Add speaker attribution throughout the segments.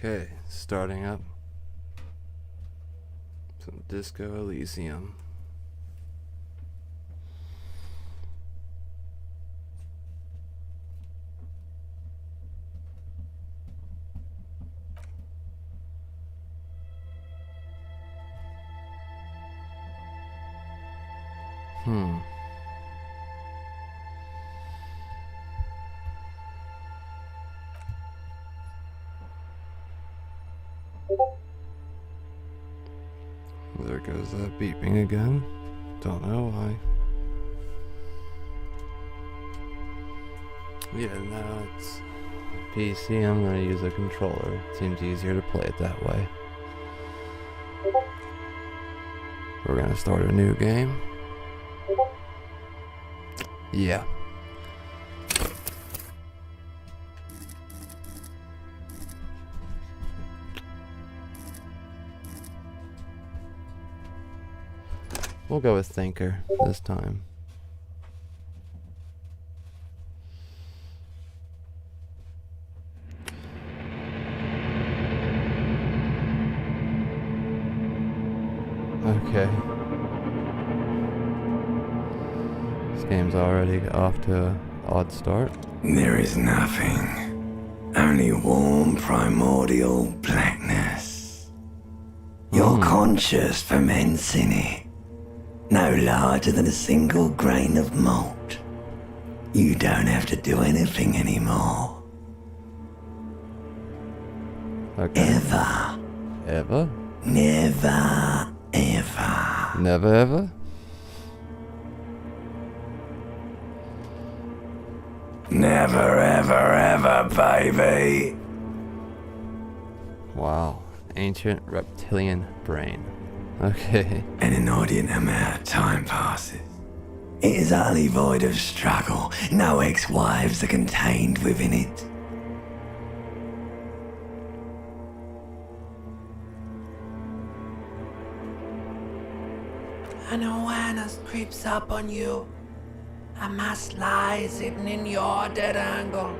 Speaker 1: Okay, starting up some Disco Elysium. Hmm. There goes that beeping again. Don't know why. Yeah, now it's PC. I'm gonna use a controller. Seems easier to play it that way. We're gonna start a new game. Yeah. We'll go with Thinker this time. Okay. This game's already off to an odd start.
Speaker 2: There is nothing. Only warm primordial blackness. Your conscious ferments in it. No larger than a single grain of malt. You don't have to do anything anymore.
Speaker 1: Okay.
Speaker 2: Ever.
Speaker 1: Ever?
Speaker 2: Never, ever.
Speaker 1: Never ever?
Speaker 2: Never, ever, ever, baby.
Speaker 1: Wow. Ancient reptilian brain. Okay.
Speaker 2: An inordinate amount of time passes. It is utterly void of struggle. No ex-wives are contained within it. An awareness creeps up on you. A mass lies hidden in your dead angle,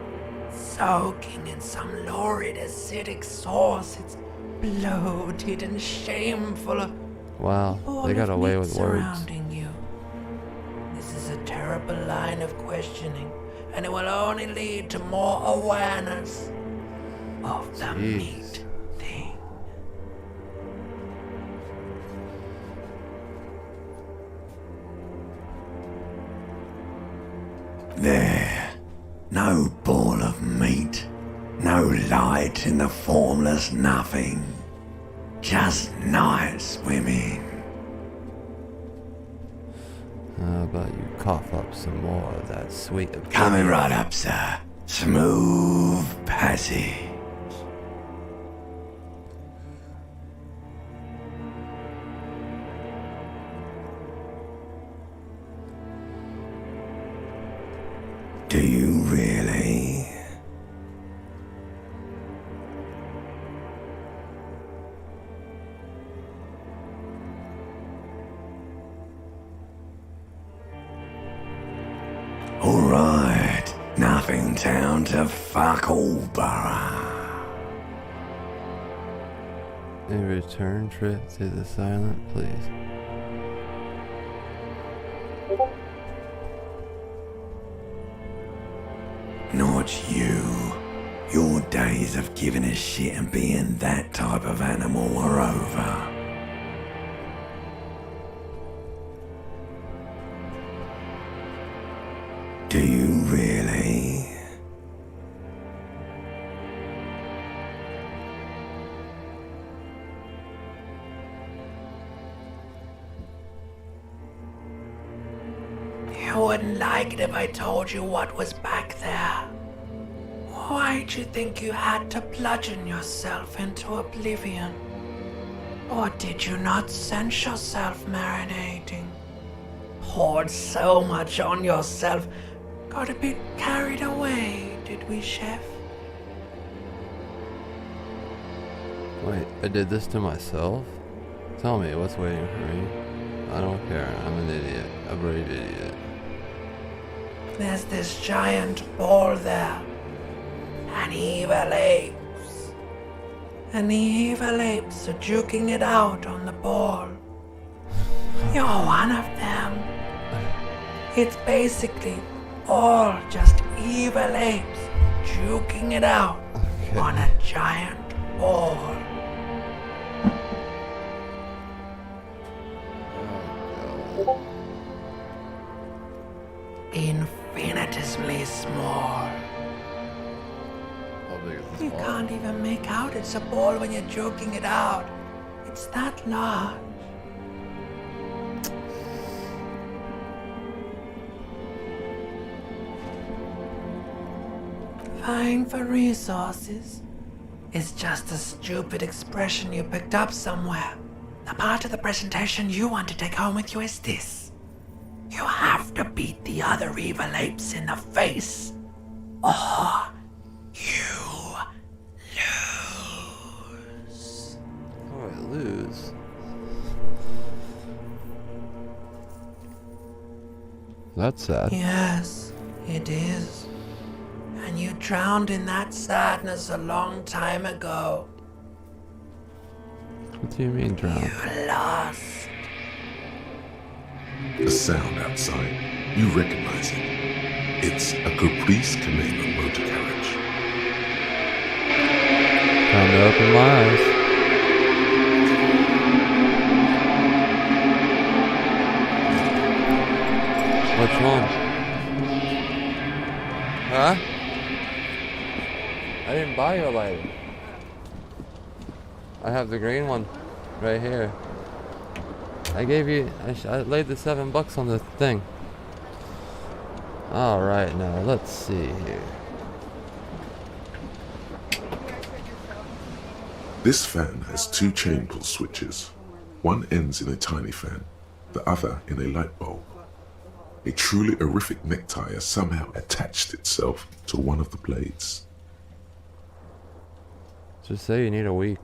Speaker 2: soaking in some lurid acidic sauce. It's bloated and shameful.
Speaker 1: Wow. They got away with words.
Speaker 2: Surrounding you. This is a terrible line of questioning, and it will only lead to more awareness of the meat thing. There, no ball of meat, no light in the formless nothing, just night swimming.
Speaker 1: How about you cough up some more of that sweet oblivion?
Speaker 2: Coming right up, sir. Smooth passage. Do you really? Alright, nothing down to fuck all borough.
Speaker 1: A return trip to the silent place.
Speaker 2: Not you. Your days of giving a shit and being that type of animal are over. Do you really? You wouldn't like it if I told you what was back there. Why'd you think you had to bludgeon yourself into oblivion? Or did you not sense yourself marinating? Poured so much on yourself, got a bit carried away, did we, Chef?
Speaker 1: Wait, I did this to myself? Tell me what's waiting for me. I don't care. I'm an idiot. A brave idiot.
Speaker 2: There's this giant ball there. An evil apes. and the evil apes are juking it out on the ball. You're one of them. It's basically all just evil apes juking it out on a giant ball. Infinitesimally small.
Speaker 1: How big is this
Speaker 2: You
Speaker 1: ball?
Speaker 2: can't even make out it's a ball when you're joking it out. It's that large. Vying for resources is just a stupid expression you picked up somewhere. The part of the presentation you want to take home with you is this. You have to beat the other evil apes in the face, or you lose.
Speaker 1: Oh, I lose. That's sad.
Speaker 2: Yes, it is. And you drowned in that sadness a long time ago.
Speaker 1: What do you mean drown?
Speaker 2: You lost.
Speaker 3: The sound outside, you recognize it. It's a Caprice Camino motor carriage.
Speaker 1: Time to open my eyes. Which one? Huh? I didn't buy you a lighter. I have the green one right here. I gave you, I laid the $7 on the thing. Alright, now let's see here.
Speaker 3: This fan has two chain pull switches. One ends in a tiny fan, the other in a light bulb. A truly horrific necktie has somehow attached itself to one of the blades.
Speaker 1: Just say you need a week.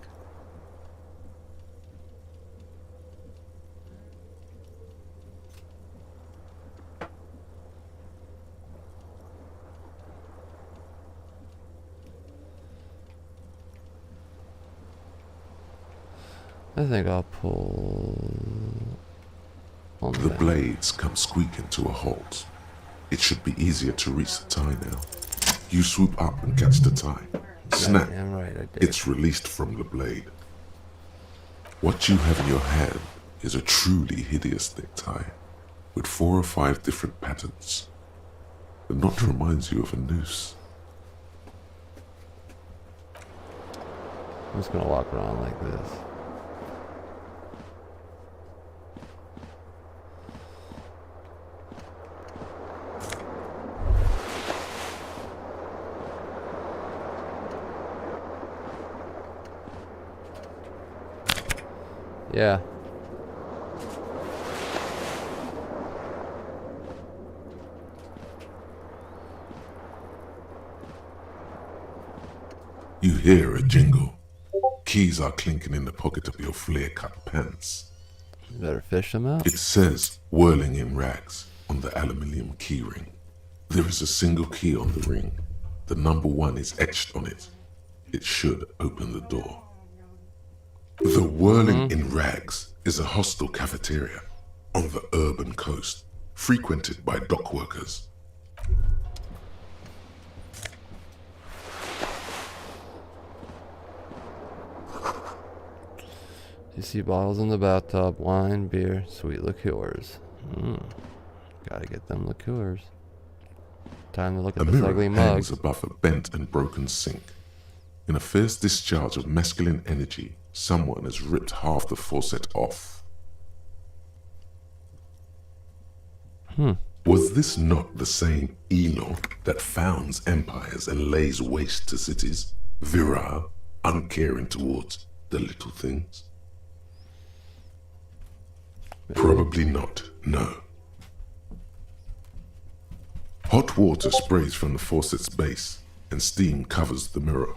Speaker 1: I think I'll pull on
Speaker 3: The
Speaker 1: that.
Speaker 3: blades come squeaking to a halt. It should be easier to reach the tie now. You swoop up and catch the tie. Snap.
Speaker 1: Damn right I did.
Speaker 3: It's released from the blade. What you have in your hand is a truly hideous necktie with 4 or 5 different patterns. The knot reminds you of a noose.
Speaker 1: I'm just gonna walk around like this. Yeah.
Speaker 3: You hear a jingle. Keys are clinking in the pocket of your flare-cut pants.
Speaker 1: You better fish them out.
Speaker 3: It says whirling in rags on the aluminium key ring. There is a single key on the ring. The number 1 is etched on it. It should open the door. The Whirling in Rags is a hostel cafeteria on the urban coast, frequented by dock workers.
Speaker 1: You see bottles in the bathtub, wine, beer, sweet liqueurs. Gotta get them liqueurs. Time to look
Speaker 3: A
Speaker 1: at this
Speaker 3: mirror
Speaker 1: ugly mug.
Speaker 3: hangs above a bent and broken sink. In a fierce discharge of masculine energy, someone has ripped half the faucet off. Was this not the same Enoch that founds empires and lays waste to cities, virile, uncaring towards the little things? Probably not, no. Hot water sprays from the faucet's base, and steam covers the mirror.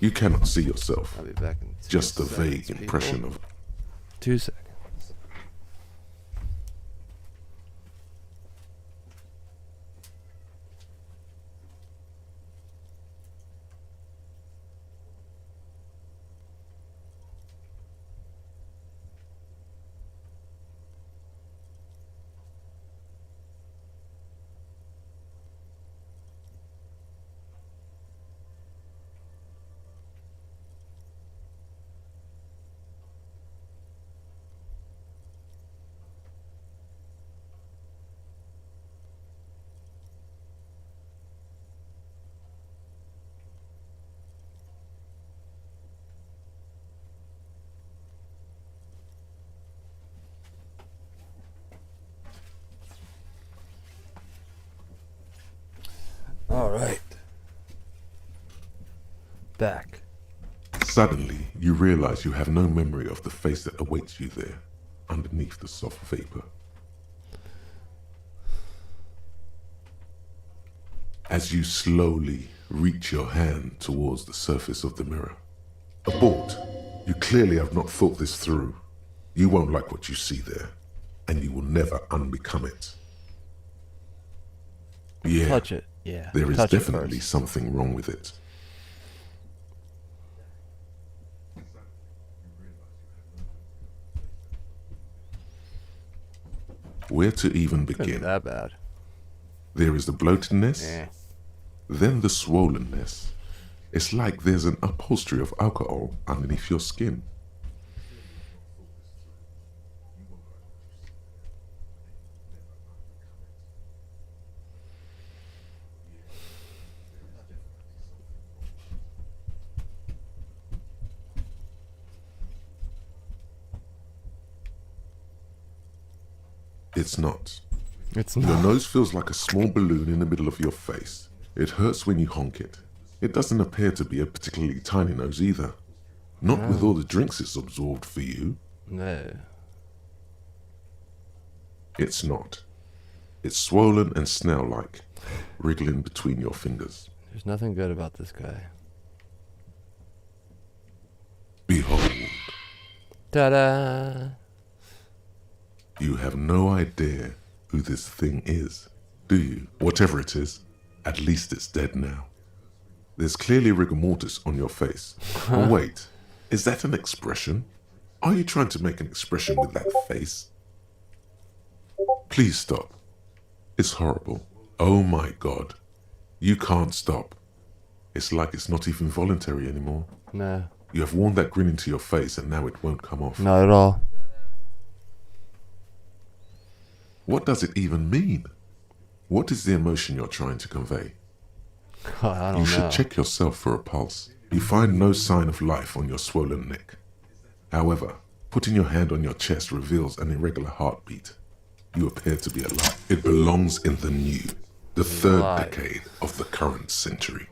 Speaker 3: You cannot see yourself,
Speaker 1: I'll be back in 2
Speaker 3: just a
Speaker 1: seconds,
Speaker 3: vague
Speaker 1: people.
Speaker 3: impression of
Speaker 1: 2 seconds. Alright. Back.
Speaker 3: Suddenly, you realize you have no memory of the face that awaits you there, underneath the soft vapor. As you slowly reach your hand towards the surface of the mirror. Abort. You clearly have not thought this through. You won't like what you see there, and you will never unbecome it. Yeah,
Speaker 1: Touch it. Yeah.
Speaker 3: there is
Speaker 1: touch it
Speaker 3: definitely
Speaker 1: first.
Speaker 3: something wrong with it. Where to even
Speaker 1: Couldn't be
Speaker 3: begin?
Speaker 1: that bad.
Speaker 3: There is the bloatedness,
Speaker 1: Yeah.
Speaker 3: then the swollenness. It's like there's an upholstery of alcohol underneath your skin. It's not.
Speaker 1: It's
Speaker 3: Your
Speaker 1: not.
Speaker 3: nose feels like a small balloon in the middle of your face. It hurts when you honk it. It doesn't appear to be a particularly tiny nose either. Not with all the drinks it's absorbed for you.
Speaker 1: No.
Speaker 3: It's not. It's swollen and snail-like, wriggling between your fingers.
Speaker 1: There's nothing good about this guy.
Speaker 3: Behold,
Speaker 1: Ta-da!
Speaker 3: you have no idea who this thing is, do you? Whatever it is, at least it's dead now. There's clearly rigor mortis on your face. Oh wait, is that an expression? Are you trying to make an expression with that face? Please stop. It's horrible. Oh my god. You can't stop. It's like it's not even voluntary anymore.
Speaker 1: No.
Speaker 3: You have worn that grin into your face and now it won't come off.
Speaker 1: Not at all.
Speaker 3: What does it even mean? What is the emotion you're trying to convey?
Speaker 1: I don't
Speaker 3: You
Speaker 1: know.
Speaker 3: should check yourself for a pulse. You find no sign of life on your swollen neck. However, putting your hand on your chest reveals an irregular heartbeat. You appear to be alive. It belongs in the new, the third
Speaker 1: Alive.
Speaker 3: decade of the current century.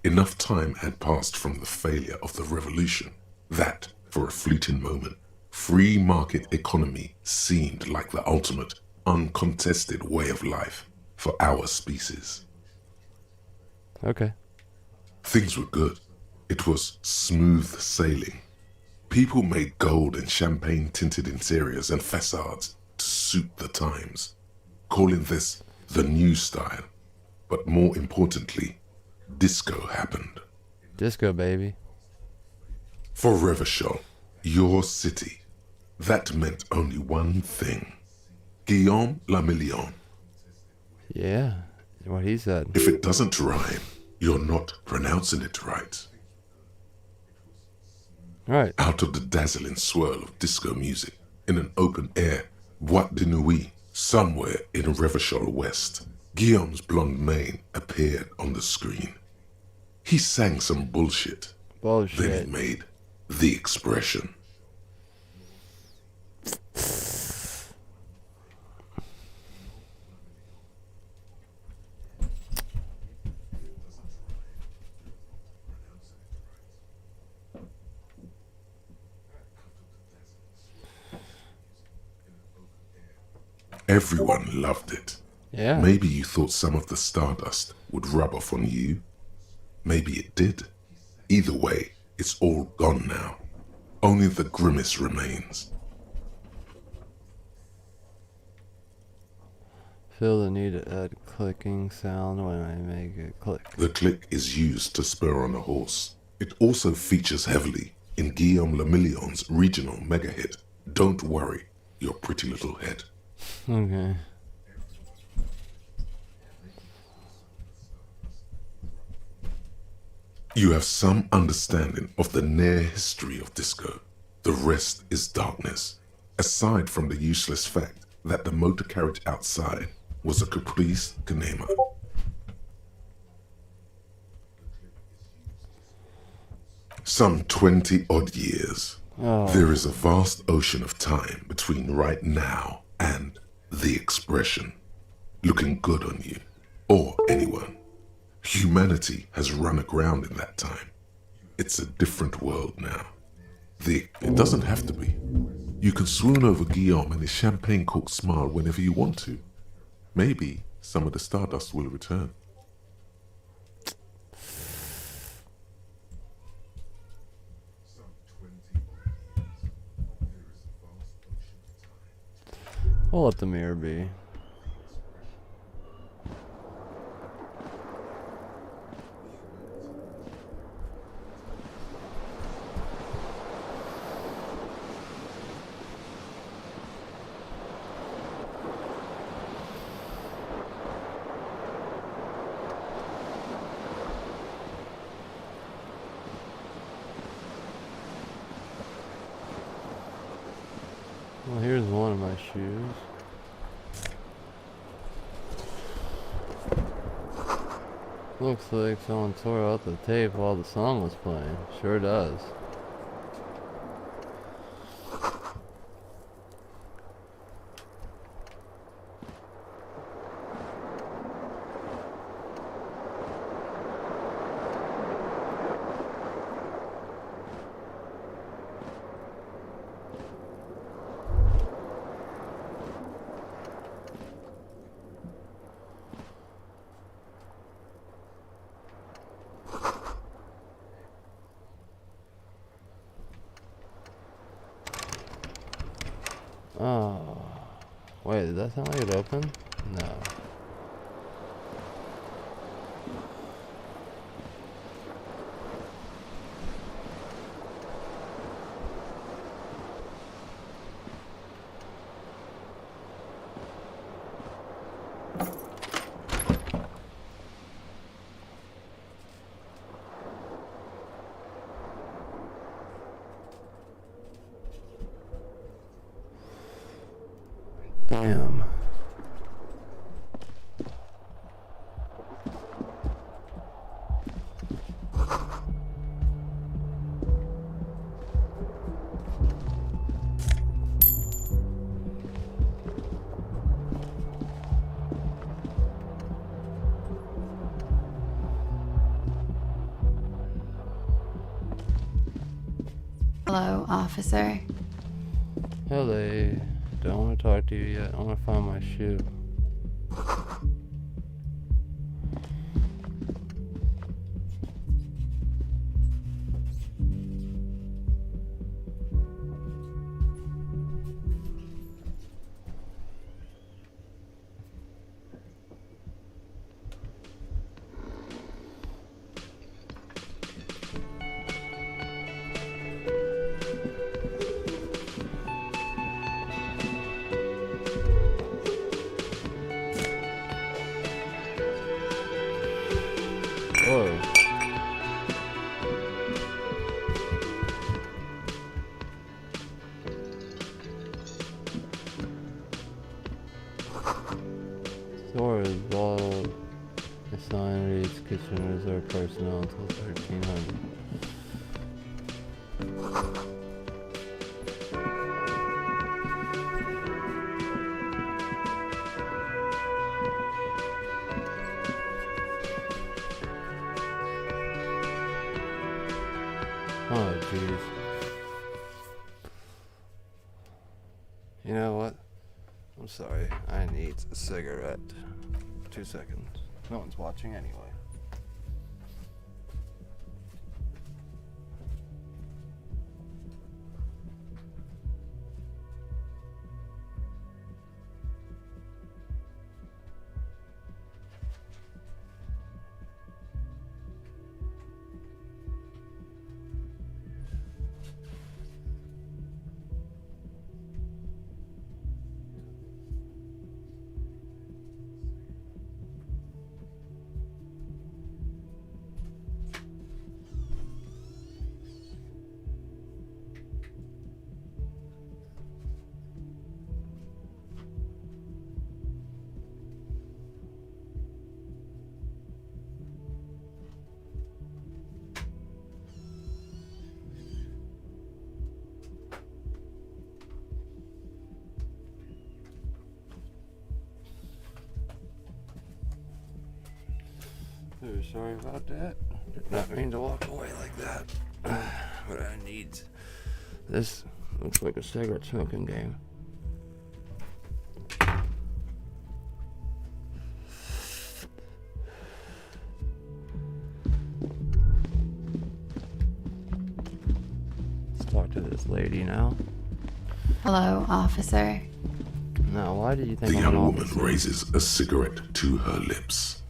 Speaker 3: Enough time had passed from the failure of the revolution that, for a fleeting moment, free market economy seemed like the ultimate, uncontested way of life for our species.
Speaker 1: Okay.
Speaker 3: Things were good. It was smooth sailing. People made gold and champagne-tinted interiors and facades to suit the times, calling this the new style. But more importantly, disco happened.
Speaker 1: Disco, baby.
Speaker 3: For Revachol, your city, that meant only one thing. Guillaume Lamillion.
Speaker 1: Yeah. What he said.
Speaker 3: If it doesn't rhyme, you're not pronouncing it right.
Speaker 1: Right.
Speaker 3: Out of the dazzling swirl of disco music, in an open air boîte de nuit, somewhere in Revachol West, Guillaume's blonde mane appeared on the screen. He sang some bullshit. Then
Speaker 1: Bullshit.
Speaker 3: he made the expression. Everyone loved it.
Speaker 1: Yeah.
Speaker 3: Maybe you thought some of the stardust would rub off on you. Maybe it did. Either way, it's all gone now. Only the grimace remains.
Speaker 1: Feel the need to add clicking sound when I make it click.
Speaker 3: The click is used to spur on a horse. It also features heavily in Guillaume Lamillion's regional mega hit, Don't Worry, Your Pretty Little Head.
Speaker 1: Okay.
Speaker 3: You have some understanding of the near history of disco. The rest is darkness, aside from the useless fact that the motor carriage outside was a caprice canema. Some 20 odd years.
Speaker 1: Oh.
Speaker 3: There is a vast ocean of time between right now and the expression looking good on you, or anyone. Humanity has run aground in that time. It's a different world now. It doesn't have to be. You can swoon over Guillaume and his champagne-corked smile whenever you want to. Maybe some of the stardust will return.
Speaker 1: We'll let the mirror be. Well, here's one of my shoes. Looks like someone tore out the tape while the song was playing. Sure does. Oh. Wait, did that sound like it opened? No. Damn.
Speaker 4: Hello, officer.
Speaker 1: Hello. Don't want to talk to you yet. I want to find my shoe. Whoa. Store is bottled. The sign reads kitchen reserved personnel until 1300. Oh, jeez. You know what? I'm sorry. I need a cigarette. 2 seconds. No one's watching anyway. So sorry about that. Did not mean to walk away like that. But I need... This looks like a cigarette smoking game. Let's talk to this lady now.
Speaker 4: Hello, officer.
Speaker 1: Now, why do you think
Speaker 3: The
Speaker 1: I'm an
Speaker 3: young woman
Speaker 1: officer?
Speaker 3: raises a cigarette to her lips.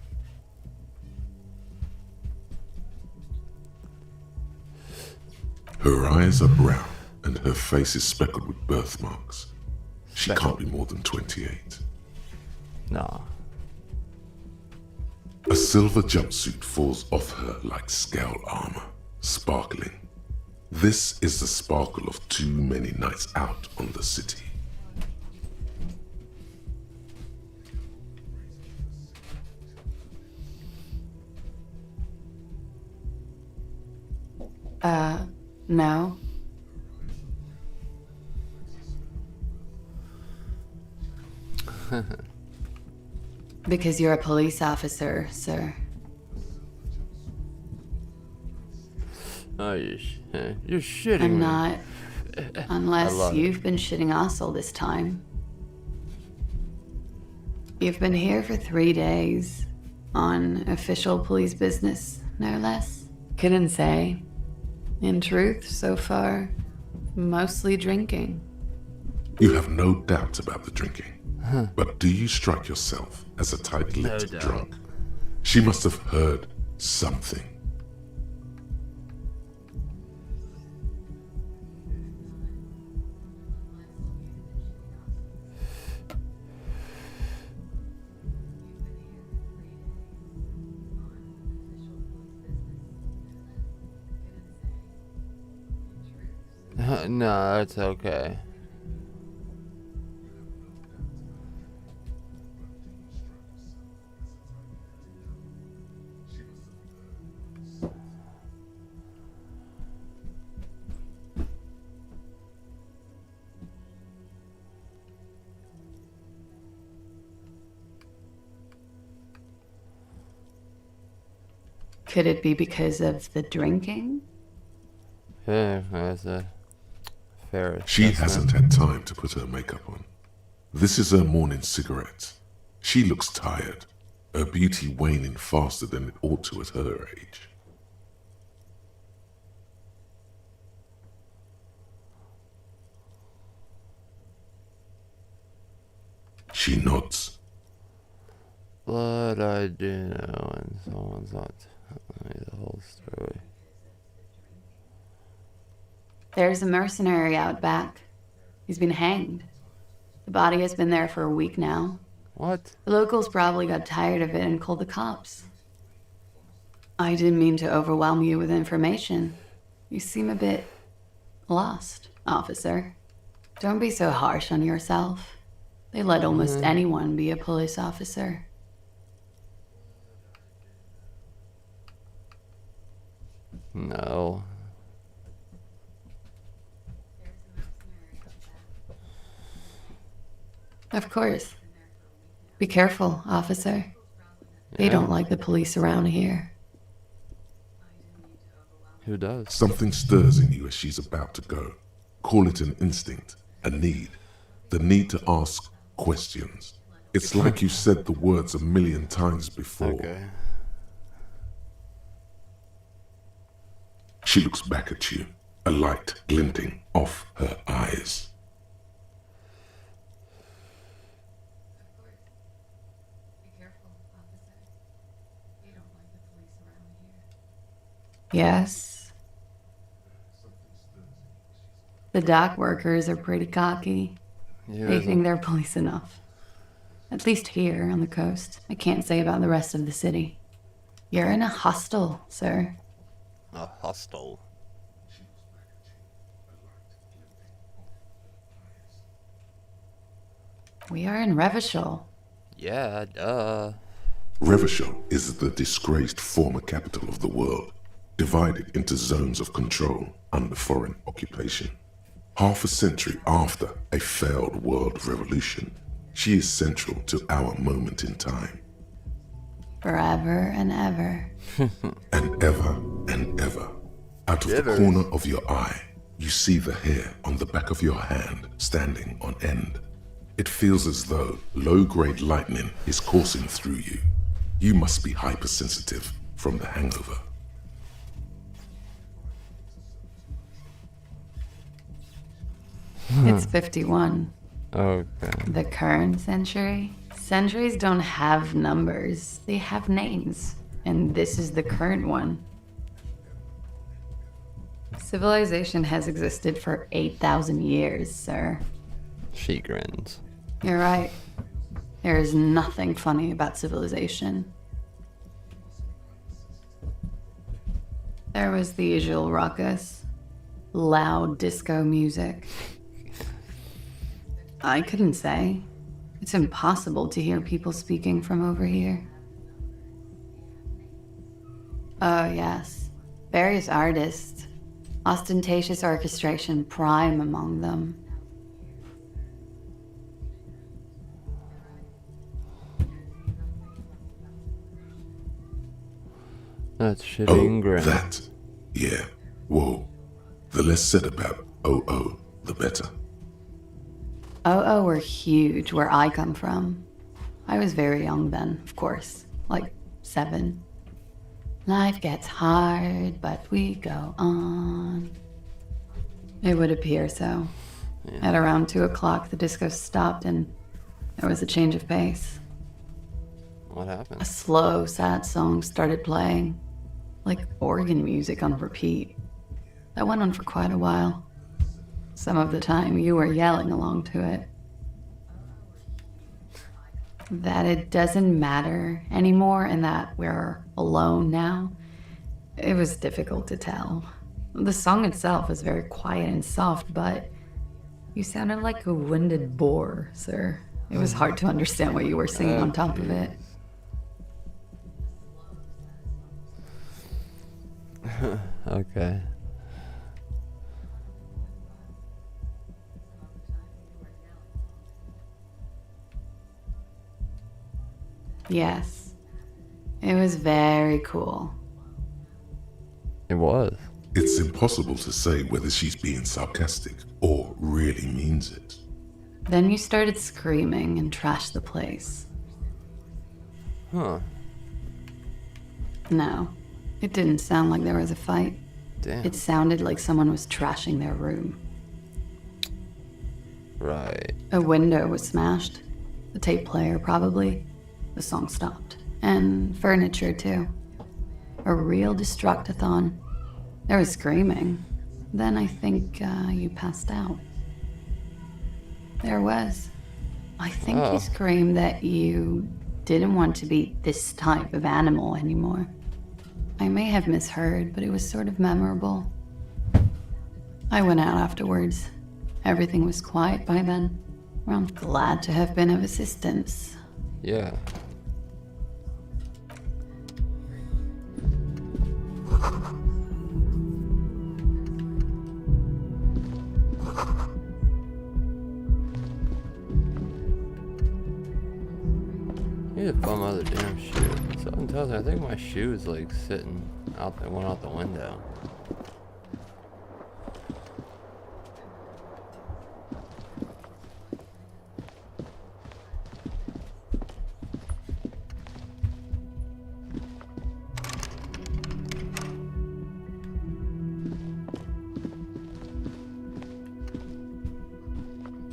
Speaker 3: Her eyes are brown and her face is speckled with birthmarks. She can't be more than 28.
Speaker 1: Nah.
Speaker 3: A silver jumpsuit falls off her like scale armor, sparkling. This is the sparkle of too many nights out on the city.
Speaker 4: No. Because you're a police officer, sir.
Speaker 1: Oh, you're shitting
Speaker 4: I'm
Speaker 1: me.
Speaker 4: not. Unless
Speaker 1: love it.
Speaker 4: you've been shitting us all this time. You've been here for 3 days. On official police business, no less. Couldn't say. In truth, so far, mostly drinking.
Speaker 3: You have no doubt about the drinking. But do you strike yourself as a tight-lipped
Speaker 1: No doubt.
Speaker 3: drunk? She must have heard something.
Speaker 1: No, it's okay.
Speaker 4: Could it be because of the drinking?
Speaker 1: Yeah, that's a fair
Speaker 3: She
Speaker 1: assessment.
Speaker 3: hasn't had time to put her makeup on. This is her morning cigarette. She looks tired, her beauty waning faster than it ought to at her age. She nods.
Speaker 1: But I do know when someone's not telling me the whole story.
Speaker 4: There's a mercenary out back. He's been hanged. The body has been there for a week now.
Speaker 1: What?
Speaker 4: The locals probably got tired of it and called the cops. I didn't mean to overwhelm you with information. You seem a bit lost, officer. Don't be so harsh on yourself. They let almost anyone be a police officer.
Speaker 1: No.
Speaker 4: Of course. Be careful, officer. They don't like the police around here.
Speaker 1: Who does?
Speaker 3: Something stirs in you as she's about to go. Call it an instinct, a need. The need to ask questions. It's like you said the words 1,000,000 times before.
Speaker 1: Okay.
Speaker 3: She looks back at you, a light glinting off her eyes.
Speaker 4: Yes. The dock workers are pretty cocky. They think they're police enough. At least here on the coast. I can't say about the rest of the city. You're in a hostel, sir.
Speaker 1: A hostel.
Speaker 4: We are in Revachol.
Speaker 1: Yeah, duh.
Speaker 3: Revachol is the disgraced former capital of the world, divided into zones of control under foreign occupation. Half a century after a failed world revolution, she is central to our moment in time.
Speaker 4: forever and ever.
Speaker 3: And ever and ever. Out of
Speaker 1: Shivers.
Speaker 3: the corner of your eye, you see the hair on the back of your hand standing on end. It feels as though low-grade lightning is coursing through you. You must be hypersensitive from the hangover.
Speaker 4: It's 51.
Speaker 1: Okay.
Speaker 4: The current century? Centuries don't have numbers, they have names. And this is the current one. Civilization has existed for 8,000 years, sir.
Speaker 1: She grins.
Speaker 4: You're right. There is nothing funny about civilization. There was the usual ruckus, loud disco music. I couldn't say. It's impossible to hear people speaking from over here. Oh, yes. Various artists. Ostentatious orchestration prime among them.
Speaker 1: That's shitty
Speaker 3: Oh,
Speaker 1: and grin.
Speaker 3: that. Yeah. Whoa. The less said about OO, the better.
Speaker 4: Oh, were huge where I come from. I was very young then, of course, like 7. Life gets hard, but we go on. It would appear so.
Speaker 1: Yeah.
Speaker 4: At around 2 o'clock, the disco stopped and there was a change of pace.
Speaker 1: What
Speaker 4: A
Speaker 1: happened?
Speaker 4: slow, sad song started playing, like organ music on repeat. That went on for quite a while. Some of the time, you were yelling along to it. That it doesn't matter anymore and that we're alone now, it was difficult to tell. The song itself was very quiet and soft, but you sounded like a winded boar, sir. It was hard to understand what you were singing on top of it.
Speaker 1: Okay.
Speaker 4: Yes, it was very cool.
Speaker 1: It was.
Speaker 3: It's impossible to say whether she's being sarcastic or really means it.
Speaker 4: Then you started screaming and trashed the place.
Speaker 1: Huh.
Speaker 4: No, it didn't sound like there was a fight.
Speaker 1: Damn.
Speaker 4: It sounded like someone was trashing their room.
Speaker 1: Right.
Speaker 4: A window was smashed. The tape player, probably. The song stopped. And furniture, too. A real destructathon. There was screaming. Then I think you passed out. There was. I think
Speaker 1: Oh.
Speaker 4: you screamed that you didn't want to be this type of animal anymore. I may have misheard, but it was sort of memorable. I went out afterwards. Everything was quiet by then. Well, I'm glad to have been of assistance.
Speaker 1: Yeah. I need to bum out the damn shoe. Something tells me I think my shoe is like sitting out there, went out the window.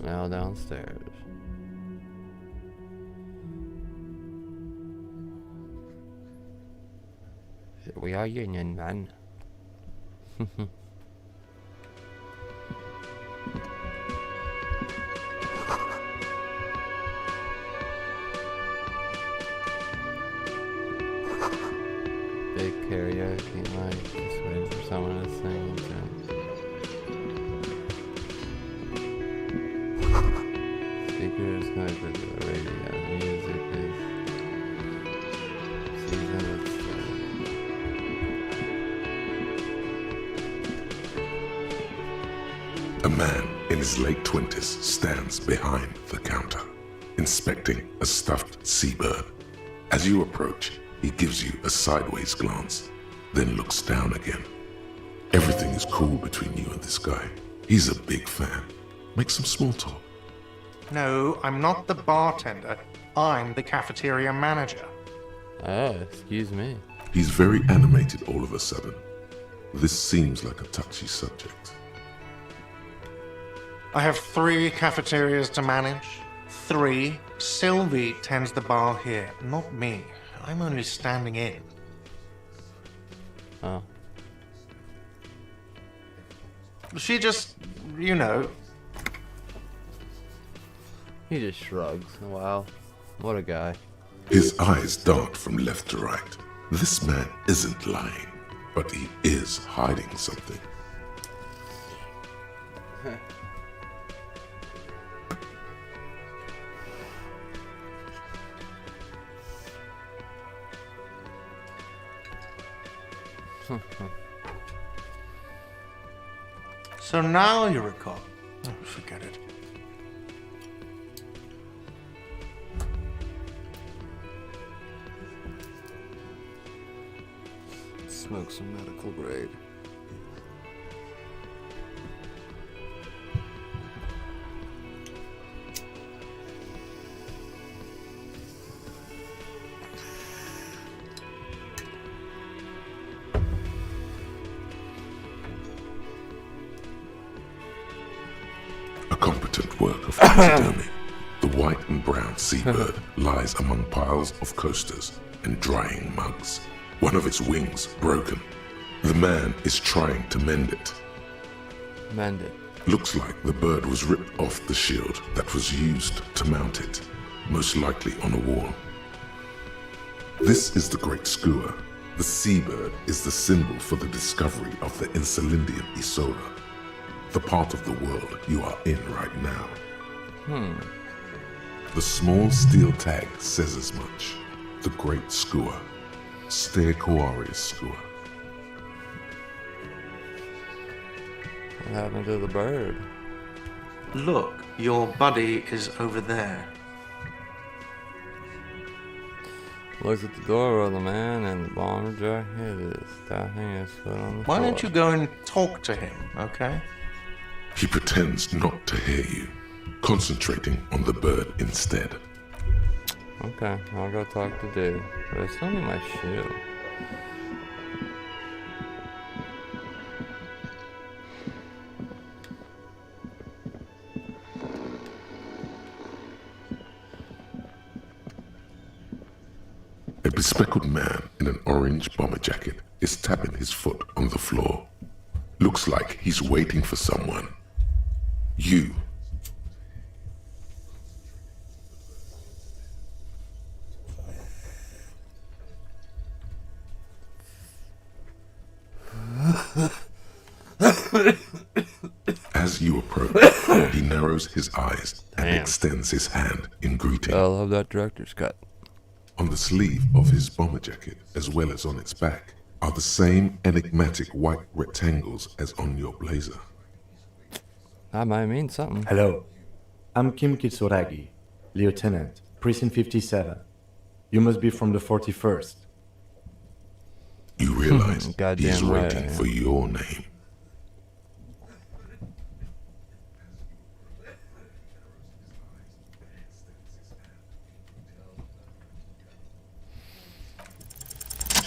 Speaker 1: Now downstairs. We are union, man. Big karaoke night. Just waiting for someone to sing into it. Speakers connected to the radio. Music is season of
Speaker 3: A man in his late 20s stands behind the counter, inspecting a stuffed seabird. As you approach, He gives you a sideways glance, then looks down again. Everything is cool between you and this guy. He's a big fan. Make some small talk.
Speaker 5: No, I'm not the bartender. I'm the cafeteria manager.
Speaker 1: Oh, excuse me.
Speaker 3: He's very animated all of a sudden. This seems like a touchy subject.
Speaker 5: I have 3 cafeterias to manage. 3. Sylvie tends the bar here, not me. I'm only standing in.
Speaker 1: Oh.
Speaker 5: She just, you know.
Speaker 1: He just shrugs. Wow. What a guy.
Speaker 3: His eyes dart from left to right. This man isn't lying, but he is hiding something.
Speaker 5: So now you recall. Oh, forget it.
Speaker 1: Smoke some medical grade.
Speaker 3: A competent work of taxidermy. The white and brown seabird lies among piles of coasters and drying mugs. One of its wings broken. The man is trying to mend it.
Speaker 1: Mend it.
Speaker 3: Looks like the bird was ripped off the shield that was used to mount it, most likely on a wall. This is the Great Skua. The seabird is the symbol for the discovery of the Insulindian Isola, the part of the world you are in right now. The small steel tag says as much. The Great Skua. Stegosaurus Skua.
Speaker 1: What happened to the bird?
Speaker 5: Look, your buddy is over there.
Speaker 1: Looks at the door of the man and the bomber jacket is tapping his foot on the
Speaker 5: Why
Speaker 1: floor.
Speaker 5: don't you go and talk to him, okay?
Speaker 3: He pretends not to hear you, concentrating on the bird instead.
Speaker 1: Okay, I'll go talk to dude. But I still need my shoe.
Speaker 3: A bespectacled man in an orange bomber jacket is tapping his foot on the floor. Looks like he's waiting for someone. You. As you approach, he narrows his eyes and
Speaker 1: Damn.
Speaker 3: extends his hand in greeting.
Speaker 1: I love that director's cut.
Speaker 3: On the sleeve of his bomber jacket, as well as on its back, are the same enigmatic white rectangles as on your blazer.
Speaker 1: That might mean something.
Speaker 6: Hello, I'm Kim Kitsuragi, Lieutenant, Precinct 57. You must be from the 41st.
Speaker 3: You realize
Speaker 1: Goddamn
Speaker 3: he's
Speaker 1: right
Speaker 3: waiting
Speaker 1: I am.
Speaker 3: for your name.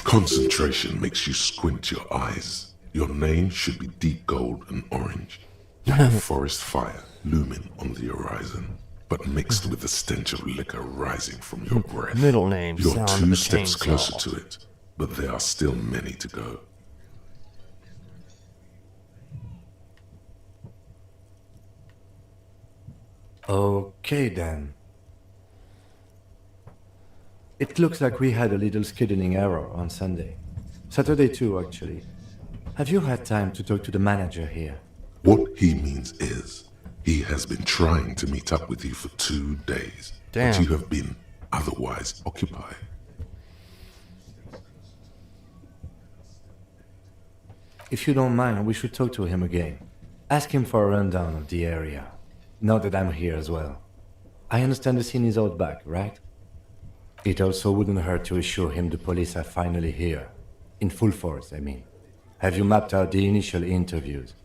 Speaker 3: Concentration makes you squint your eyes. Your name should be deep gold and orange, like a forest fire looming on the horizon, but mixed with the stench of liquor rising from your breath.
Speaker 1: Middle name
Speaker 3: You're
Speaker 1: sound of
Speaker 3: 2
Speaker 1: a
Speaker 3: steps
Speaker 1: chainsaw.
Speaker 3: closer to it, but there are still many to go.
Speaker 6: Okay then. It looks like we had a little scheduling error on Sunday. Saturday too, actually. Have you had time to talk to the manager here?
Speaker 3: What he means is, he has been trying to meet up with you for 2 days,
Speaker 1: Damn.
Speaker 3: but you have been otherwise occupied.
Speaker 6: If you don't mind, we should talk to him again. Ask him for a rundown of the area. Now that I'm here as well. I understand the scene is out back, right? It also wouldn't hurt to assure him the police are finally here. In full force, I mean. Have you mapped out the initial interviews?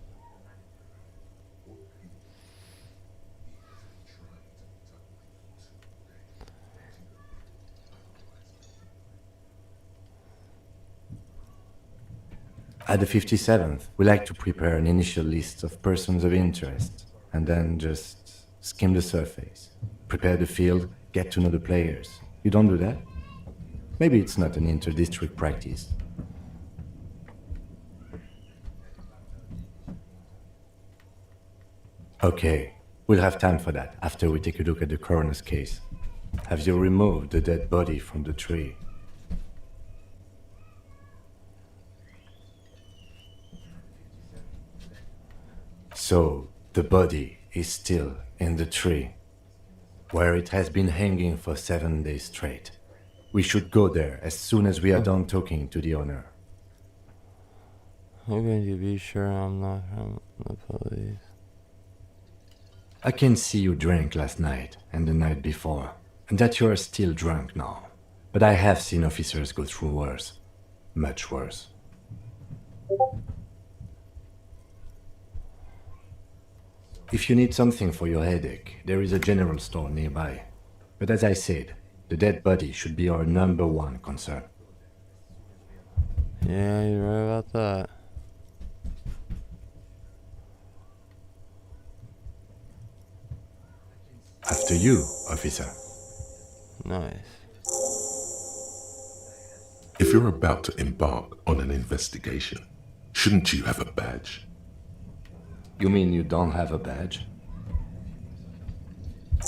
Speaker 6: At the 57th, we like to prepare an initial list of persons of interest, and then just skim the surface. Prepare the field, get to know the players. You don't do that? Maybe it's not an inter-district practice. Okay, we'll have time for that after we take a look at the coroner's case. Have you removed the dead body from the tree? So, the body is still in the tree, where it has been hanging for 7 days straight. We should go there as soon as we are done talking to the owner.
Speaker 1: I'm going to be sure I'm not from the police.
Speaker 6: I can see you drank last night and the night before, and that you are still drunk now. But I have seen officers go through worse. Much worse. If you need something for your headache, there is a general store nearby. But as I said, the dead body should be our #1 concern.
Speaker 1: Yeah, you're right about that.
Speaker 6: After you, officer.
Speaker 1: Nice.
Speaker 3: If you're about to embark on an investigation, shouldn't you have a badge?
Speaker 6: You mean you don't have a badge?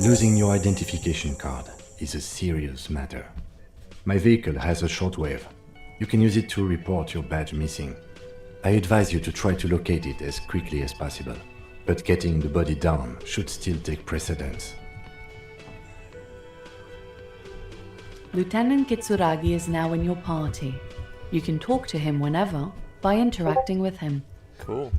Speaker 6: Losing your identification card is a serious matter. My vehicle has a shortwave. You can use it to report your badge missing. I advise you to try to locate it as quickly as possible, but getting the body down should still take precedence.
Speaker 7: Lieutenant Kitsuragi is now in your party. You can talk to him whenever by interacting with him.
Speaker 1: Cool.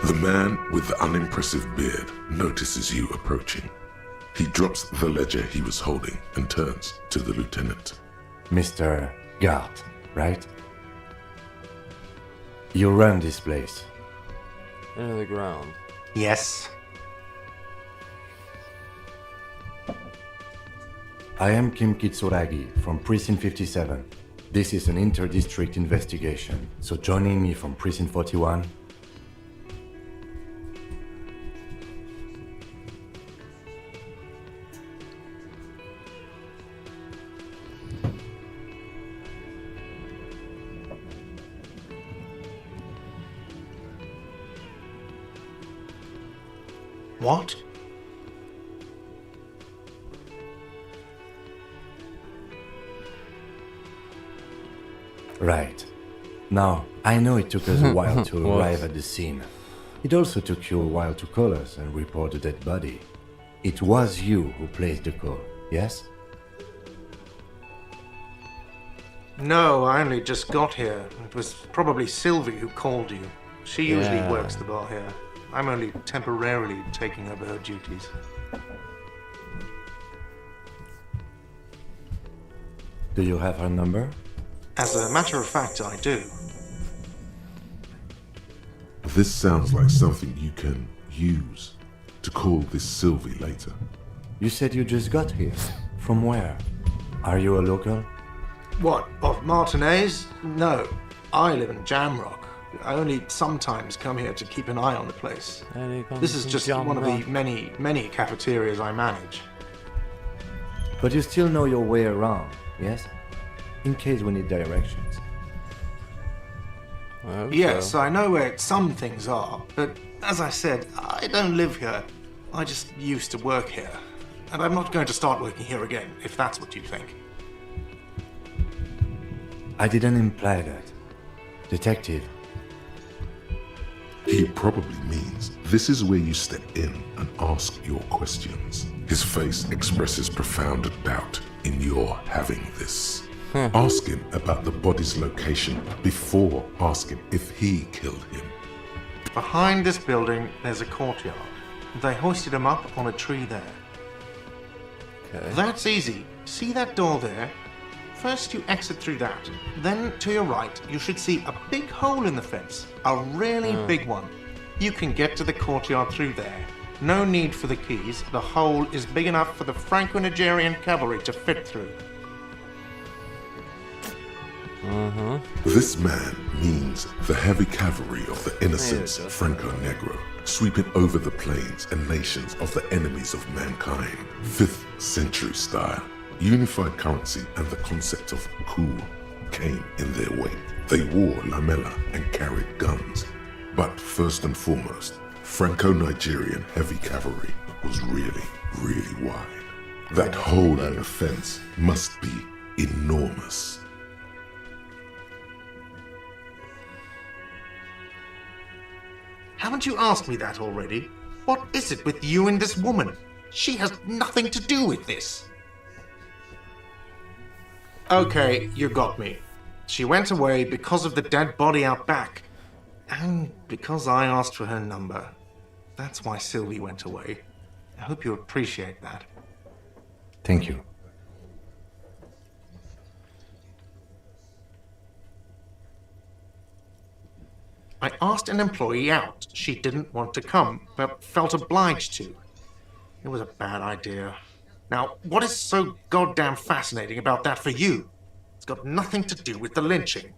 Speaker 3: The man with the unimpressive beard notices you approaching. He drops the ledger he was holding and turns to the lieutenant.
Speaker 6: Mr. Gart, right? You run this place.
Speaker 1: Into the ground.
Speaker 5: Yes.
Speaker 6: I am Kim Kitsuragi from Precinct 57. This is an inter-district investigation, so joining me from Precinct 41.
Speaker 5: What?
Speaker 6: Right. Now, I know it took us a while to arrive at the scene. It also took you a while to call us and report the dead body. It was you who placed the call, yes?
Speaker 5: No, I only just got here. It was probably Sylvie who called you. She usually
Speaker 1: Yeah.
Speaker 5: works the bar here. I'm only temporarily taking over her duties.
Speaker 6: Do you have her number?
Speaker 5: As a matter of fact, I do.
Speaker 3: This sounds like something you can use to call this Sylvie later.
Speaker 6: You said you just got here. From where? Are you a local?
Speaker 5: What, of Martinez? No, I live in Jamrock. I only sometimes come here to keep an eye on the place. This is just one of the many cafeterias I manage.
Speaker 6: But you still know your way around, yes? In case we need directions.
Speaker 1: I hope
Speaker 5: Yes,
Speaker 1: so.
Speaker 5: I know where some things are, but as I said, I don't live here. I just used to work here. And I'm not going to start working here again, if that's what you think.
Speaker 6: I didn't imply that. Detective,
Speaker 3: He probably means this is where you step in and ask your questions. His face expresses profound doubt in your having this. Ask him about the body's location before asking if he killed him.
Speaker 5: Behind this building, there's a courtyard. They hoisted him up on a tree there.
Speaker 1: Okay.
Speaker 5: That's easy. See that door there? First you exit through that. Then to your right, you should see a big hole in the fence. A really big one. You can get to the courtyard through there. No need for the keys. The hole is big enough for the Franco-Nigerian cavalry to fit through.
Speaker 3: This man means the heavy cavalry of the innocents Franco-Negro, sweeping over the plains and nations of the enemies of mankind. 5th century style. Unified currency and the concept of cool came in their wake. They wore lamella and carried guns. But first and foremost, Franco-Nigerian heavy cavalry was really, really wide. That hole in the fence must be enormous.
Speaker 5: Haven't you asked me that already? What is it with you and this woman? She has nothing to do with this. Okay, you got me. She went away because of the dead body out back. And because I asked for her number. That's why Sylvie went away. I hope you appreciate that.
Speaker 6: Thank you.
Speaker 5: I asked an employee out. She didn't want to come, but felt obliged to. It was a bad idea. Now, what is so goddamn fascinating about that for you? It's got nothing to do with the lynching.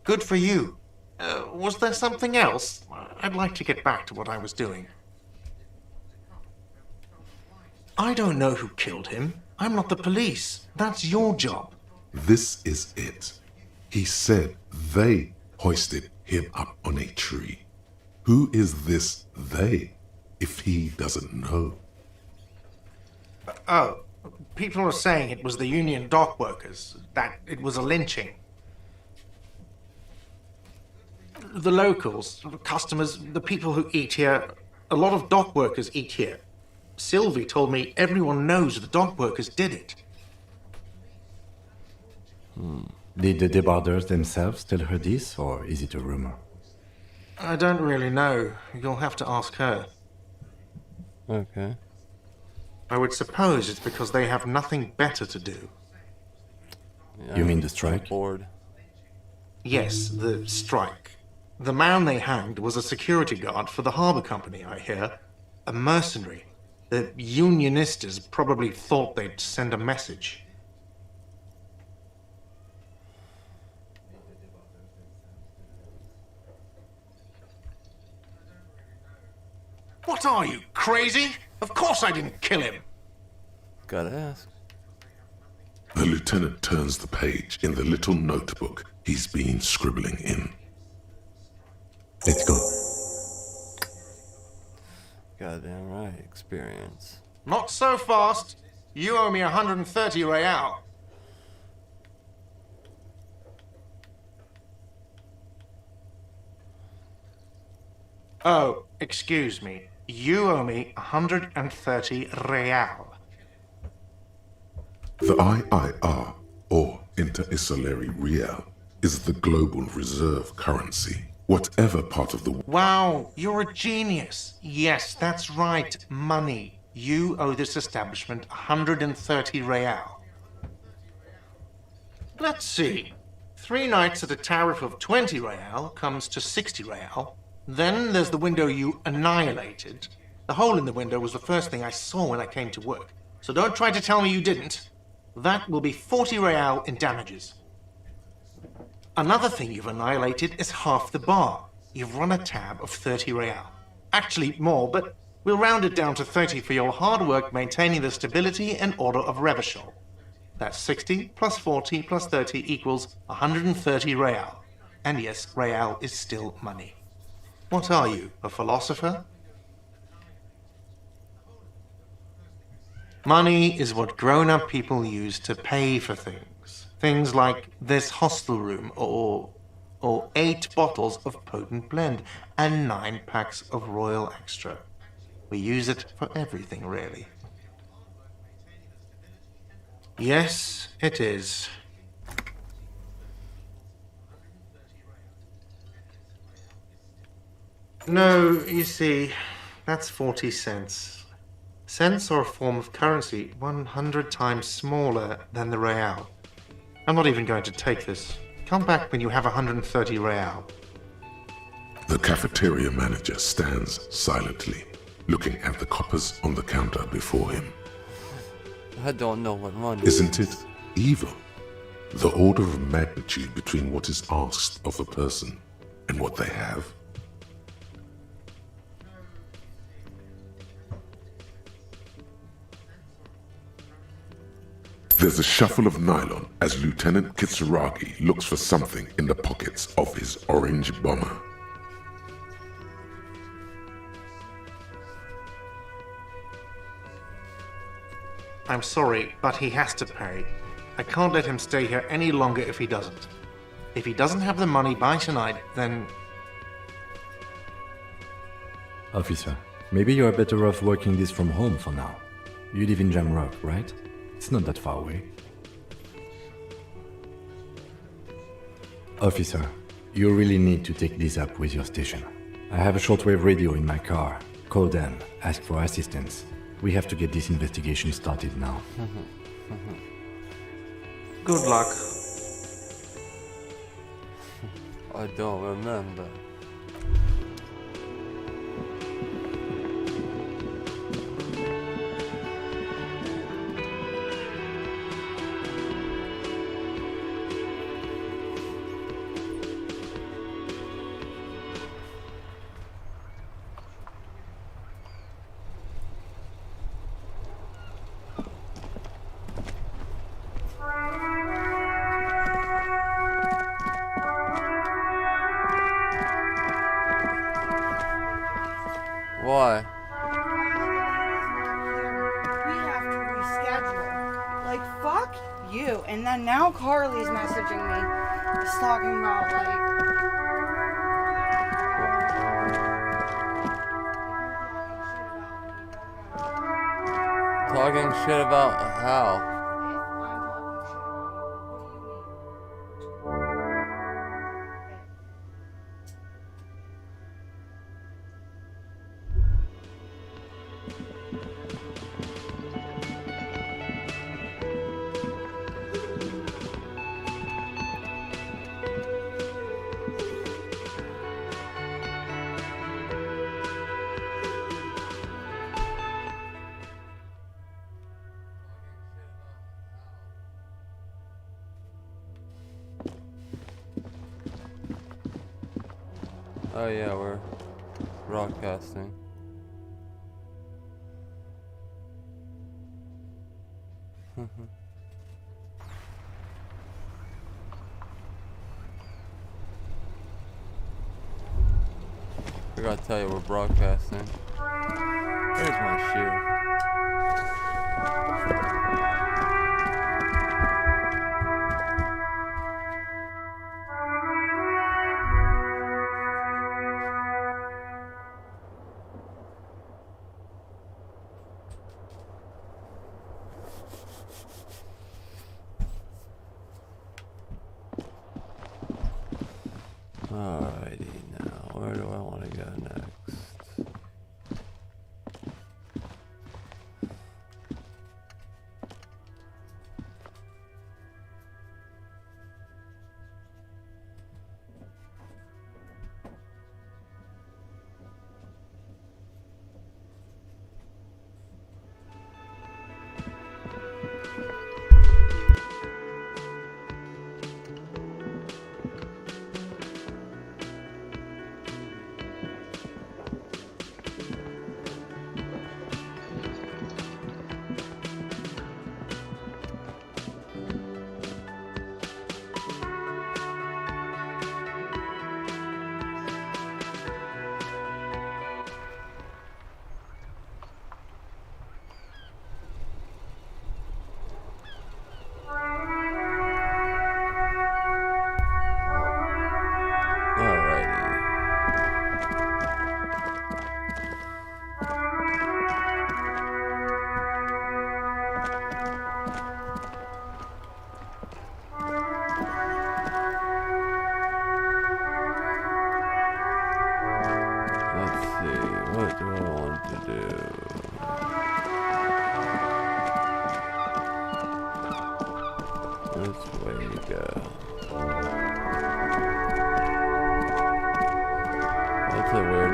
Speaker 5: Good for you. Was there something else? I'd like to get back to what I was doing. I don't know who killed him. I'm not the police. That's your job.
Speaker 3: This is it. He said they hoisted him up on a tree. Who is this they, if he doesn't know?
Speaker 5: Oh, people are saying it was the union dock workers, that it was a lynching. The locals, customers, the people who eat here, a lot of dock workers eat here. Sylvie told me everyone knows the dock workers did it.
Speaker 6: Did the debarders themselves tell her this, or is it a rumor?
Speaker 5: I don't really know. You'll have to ask her.
Speaker 1: Okay.
Speaker 5: I would suppose it's because they have nothing better to do.
Speaker 1: Yeah,
Speaker 6: You mean the
Speaker 1: I'm
Speaker 6: strike?
Speaker 1: bored.
Speaker 5: Yes, the strike. The man they hanged was a security guard for the harbour company, I hear. A mercenary. The unionistas probably thought they'd send a message. What are you, crazy? Of course I didn't kill him.
Speaker 1: Gotta ask.
Speaker 3: The lieutenant turns the page in the little notebook he's been scribbling in.
Speaker 6: Let's go.
Speaker 1: Goddamn right, experience.
Speaker 5: Not so fast. You owe me 130 real. Oh, excuse me. You owe me 130 real.
Speaker 3: The IIR, or Inter-Isolary Real, is the global reserve currency. Whatever part of the
Speaker 5: Wow, you're a genius. Yes, that's right. Money. You owe this establishment 130 real. Let's see. 3 nights at a tariff of 20 real comes to 60 real. Then there's the window you annihilated. The hole in the window was the first thing I saw when I came to work. So don't try to tell me you didn't. That will be 40 real in damages. Another thing you've annihilated is half the bar. You've run a tab of 30 real. Actually more, but we'll round it down to 30 for your hard work maintaining the stability and order of Revachol. That's 60 plus 40 plus 30 equals 130 real. And yes, real is still money. What are you, a philosopher? Money is what grown-up people use to pay for things. Things like this hostel room, or 8 bottles of potent blend, and 9 packs of Royal Extra. We use it for everything, really. Yes, it is. No, you see, that's 40 cents. Cents are a form of currency 100 times smaller than the real. I'm not even going to take this. Come back when you have 130 real.
Speaker 3: The cafeteria manager stands silently, looking at the coppers on the counter before him.
Speaker 1: I don't know what money
Speaker 3: Isn't it evil? The order of magnitude between what is asked of a person and what they have. There's a shuffle of nylon as Lieutenant Kitsuragi looks for something in the pockets of his orange bomber.
Speaker 5: I'm sorry, but he has to pay. I can't let him stay here any longer if he doesn't. If he doesn't have the money by tonight, then...
Speaker 6: Officer, maybe you are better off working this from home for now. You live in Jamrock, right? It's not that far away. Officer, you really need to take this up with your station. I have a shortwave radio in my car. Call them, ask for assistance. We have to get this investigation started now.
Speaker 5: Good luck.
Speaker 1: I don't remember. Why?
Speaker 8: We have to reschedule. Like, fuck you. And then now Carly's messaging me. He's talking about,
Speaker 1: Talking shit about how? Oh yeah, we're broadcasting. I gotta tell you, we're broadcasting. Where's my shoe? Alrighty, now where do I want to go next?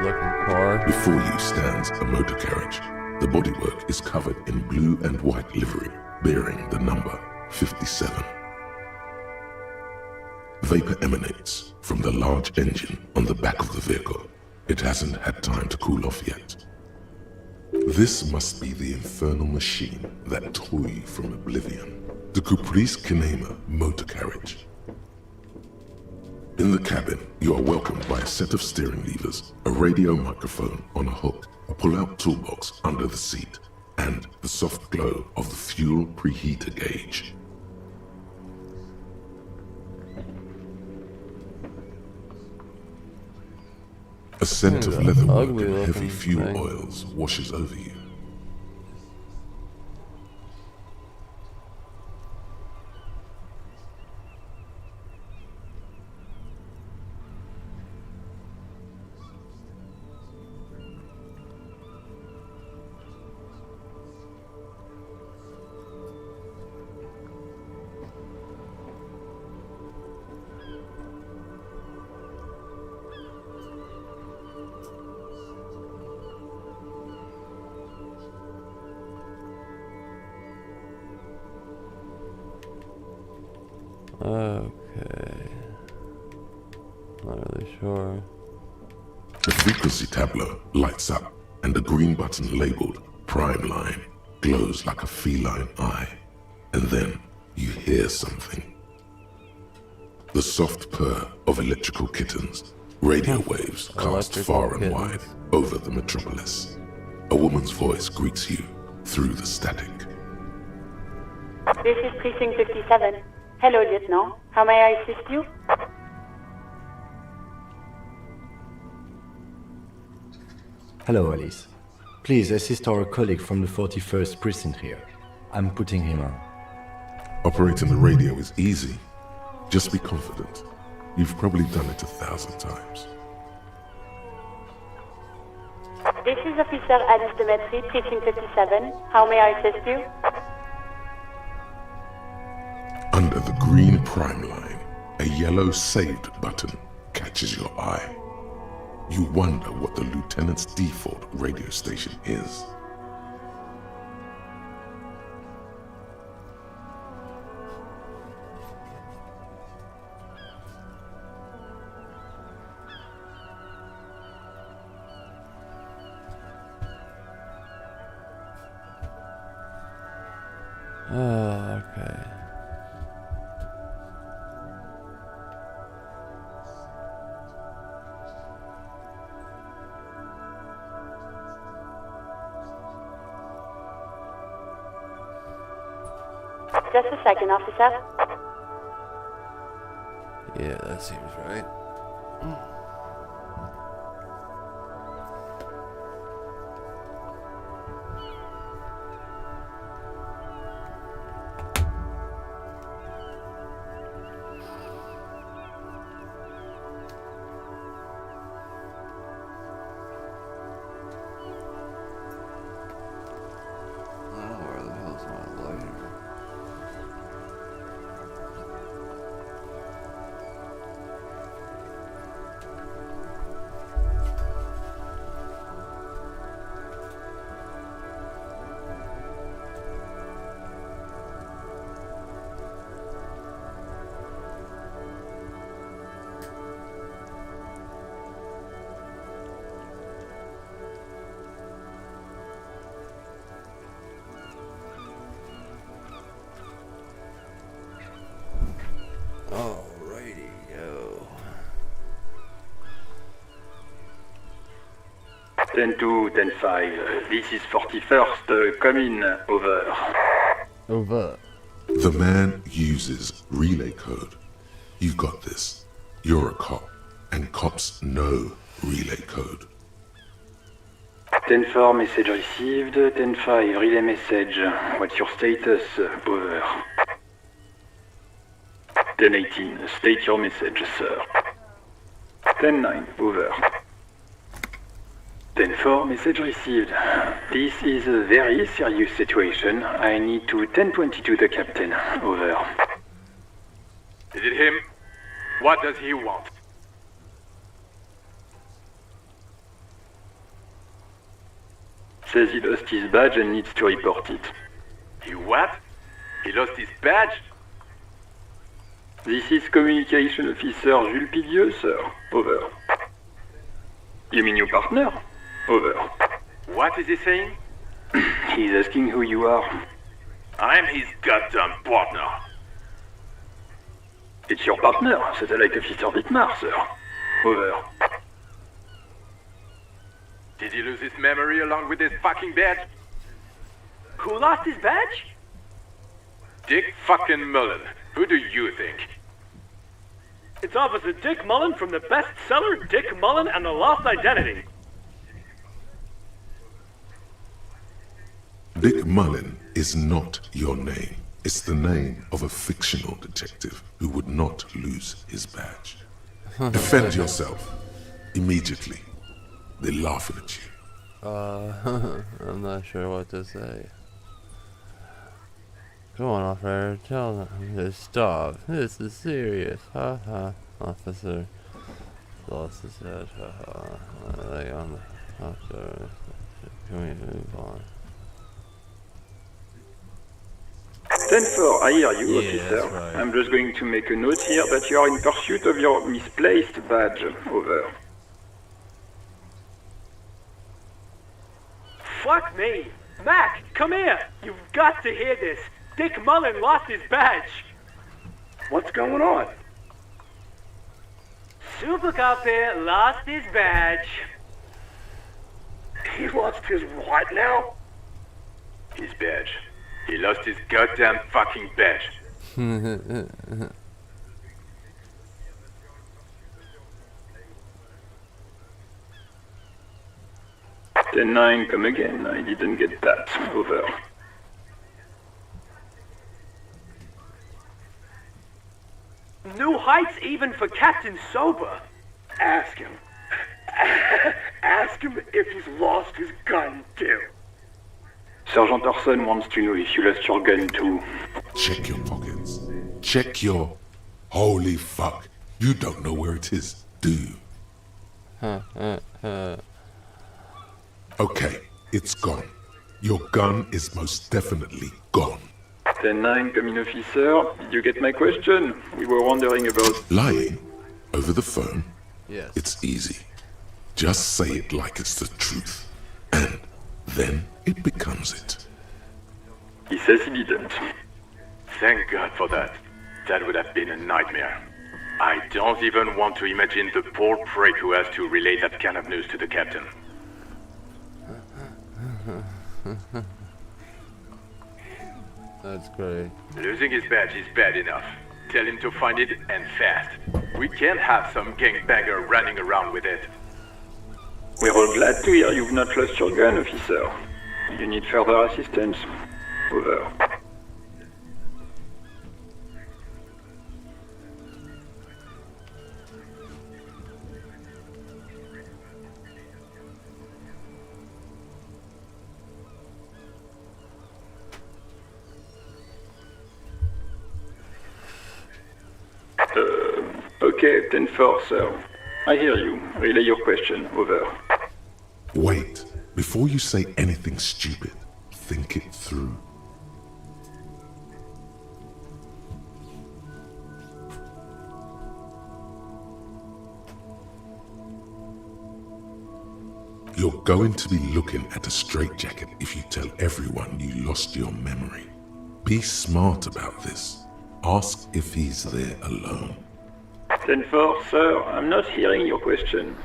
Speaker 1: looking car.
Speaker 3: Before you stands a motor carriage. The bodywork is covered in blue and white livery, bearing the number 57. Vapor emanates from the large engine on the back of the vehicle. It hasn't had time to cool off yet. This must be the infernal machine that tore you from oblivion. The Caprice Kinema motor carriage. In the cabin, you are welcomed by a set of steering levers, a radio microphone on a hook, a pull-out toolbox under the seat, and the soft glow of the fuel preheater gauge. A scent of leatherwork and heavy fuel oils washes over you.
Speaker 1: Okay. Not really sure.
Speaker 3: The frequency tableau lights up, and the green button labeled Prime Line glows like a feline eye. And then you hear something. The soft purr of electrical kittens, radio waves cast far and wide over the metropolis. A woman's voice greets you through the static.
Speaker 9: This is Precinct 57. Hello, Lieutenant. How may I assist you?
Speaker 6: Hello, Alice. Please assist our colleague from the 41st Precinct here. I'm putting him on.
Speaker 3: Operating the radio is easy. Just be confident. You've probably done it 1,000 times.
Speaker 9: This is Officer Alice Demetri, Precinct 57. How may I assist you?
Speaker 3: Under the green Prime Line, a yellow saved button catches your eye. You wonder what the lieutenant's default radio station is.
Speaker 1: Oh, okay.
Speaker 9: Just a second, officer.
Speaker 1: Yeah, that seems right. Where the hell's my lighter? Alrighty, yo.
Speaker 10: 10-2, 10-5. This is 41st. Come in. Over.
Speaker 1: Over.
Speaker 3: The man uses relay code. You've got this. You're a cop, and cops know relay code.
Speaker 10: 10-4, message received. 10-5, relay message. What's your status? Over. 10-18, state your message, sir. 10-9, over. 10-4, message received. This is a very serious situation. I need to 10-22 the captain. Over.
Speaker 11: Is it him? What does he want?
Speaker 10: Says he lost his badge and needs to report it.
Speaker 11: He what? He lost his badge?
Speaker 10: This is Communication Officer Jules Pidieux, sir. Over. You mean your partner? Over.
Speaker 11: What is he saying?
Speaker 10: He's asking who you are.
Speaker 11: I'm his goddamn partner.
Speaker 10: It's your partner, Satellite Officer Vitmar, sir. Over.
Speaker 11: Did he lose his memory along with his fucking badge?
Speaker 12: Who lost his badge?
Speaker 11: Dick fucking Mullen. Who do you think?
Speaker 12: It's Officer Dick Mullen from the bestseller Dick Mullen and the Lost Identity.
Speaker 3: Dick Mullen is not your name. It's the name of a fictional detective who would not lose his badge. Defend yourself. Immediately. They're laughing at you.
Speaker 1: I'm not sure what to say. Come on, officer, tell them to stop. This is serious. Ha ha. Officer lost his head. Ha ha. Like on the officer. Can we move on?
Speaker 10: 10-4, I hear you,
Speaker 1: Yeah,
Speaker 10: officer.
Speaker 1: that's right.
Speaker 10: I'm just going to make a note here that you are in pursuit of your misplaced badge. Over.
Speaker 12: Fuck me. Mac, come here. You've got to hear this. Dick Mullen lost his badge.
Speaker 11: What's going on?
Speaker 12: Super Cop here lost his badge.
Speaker 11: He lost his what now? His badge. He lost his goddamn fucking badge.
Speaker 10: 10-9, come again. I didn't get that. Over.
Speaker 12: New heights even for Captain Sober.
Speaker 11: Ask him. Ask him if he's lost his gun too.
Speaker 10: Sergeant Orson wants to know if you lost your gun too.
Speaker 3: Check your pockets. Check your... Holy fuck. You don't know where it is, do you? Okay, it's gone. Your gun is most definitely gone.
Speaker 10: 10-9, come in, officer. Did you get my question? We were wondering about...
Speaker 3: Lying? Over the phone?
Speaker 1: Yes.
Speaker 3: It's easy. Just say it like it's the truth. And then it becomes it.
Speaker 10: He says he didn't.
Speaker 11: Thank God for that. That would have been a nightmare. I don't even want to imagine the poor prick who has to relay that kind of news to the captain.
Speaker 1: That's great.
Speaker 11: Losing his badge is bad enough. Tell him to find it, and fast. We can't have some gangbanger running around with it.
Speaker 10: We're all glad to hear you've not lost your gun, officer. You need further assistance? Over. Okay, 10-4, sir. I hear you. Relay your question. Over.
Speaker 3: Wait. Before you say anything stupid, think it through. You're going to be looking at a straitjacket if you tell everyone you lost your memory. Be smart about this. Ask if he's there alone.
Speaker 10: 10-4, sir. I'm not hearing your question.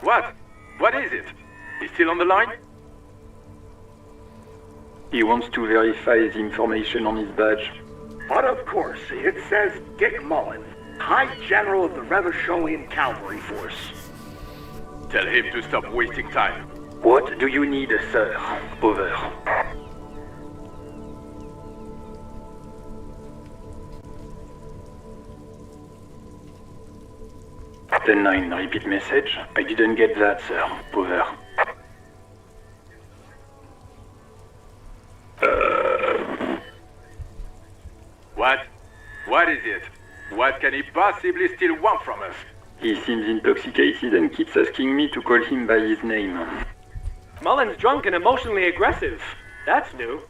Speaker 11: What? What is it? He's still on the line?
Speaker 10: He wants to verify the information on his badge.
Speaker 11: But of course, it says Dick Mullen, High General of the Revacholian Cavalry Force. Tell him to stop wasting time.
Speaker 10: What do you need, sir? Over. Then 9, repeat message. I didn't get that, sir. Over.
Speaker 11: What? What? What is it? What can he possibly still want from us?
Speaker 10: He seems intoxicated and keeps asking me to call him by his name.
Speaker 12: Mullen's drunk and emotionally aggressive. That's new.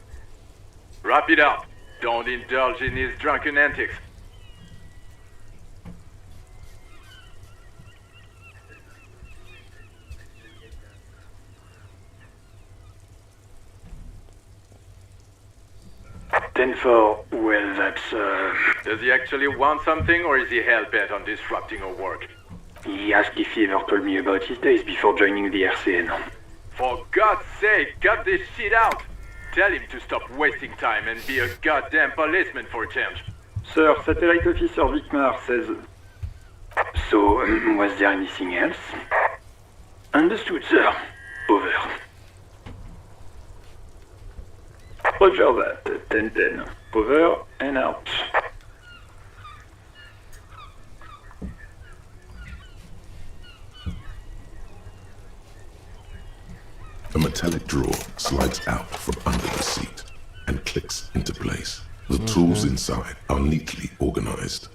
Speaker 11: Wrap it up. Don't indulge in his drunken antics.
Speaker 10: Well, that's,
Speaker 11: Does he actually want something, or is he hell-bent on disrupting our work?
Speaker 10: He asked if he ever told me about his days before joining the RCN.
Speaker 11: For God's sake, cut this shit out! Tell him to stop wasting time and be a goddamn policeman for a change.
Speaker 10: Sir, Satellite Officer Vicmar says... So, was there anything else? Understood, sir. Over. Roger that. 10-10. Over and out.
Speaker 3: A metallic drawer slides out from under the seat and clicks into place. The tools inside are neatly organized.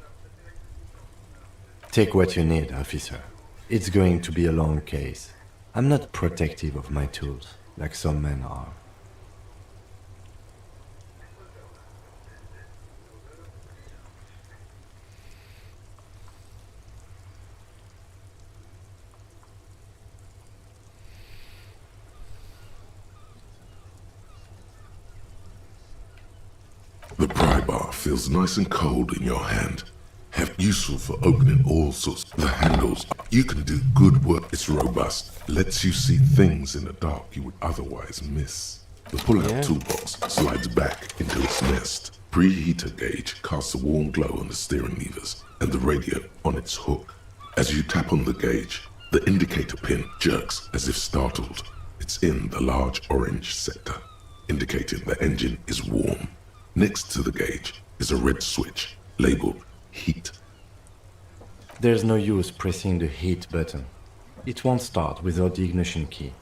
Speaker 6: Take what you need, officer. It's going to be a long case. I'm not protective of my tools, like some men are.
Speaker 3: The pry bar feels nice and cold in your hand. Useful for opening all sorts. The handles, you can do good work. It's robust. Lets you see things in the dark you would otherwise miss. The pull-out toolbox slides back into its nest. Preheater gauge casts a warm glow on the steering levers and the radio on its hook. As you tap on the gauge, the indicator pin jerks as if startled. It's in the large orange sector, indicating the engine is warm. Next to the gauge is a red switch labeled heat.
Speaker 6: There's no use pressing the heat button. It won't start without the ignition key.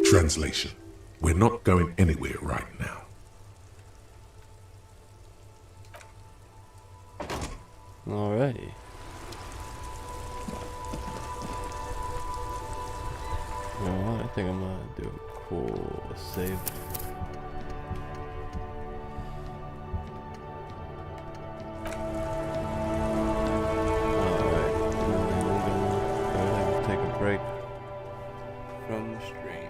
Speaker 3: Translation. We're not going anywhere right now.
Speaker 1: Alrighty. Well, I think I'm gonna do a cool save. Alright, and then I'm gonna go ahead and take a break from the stream.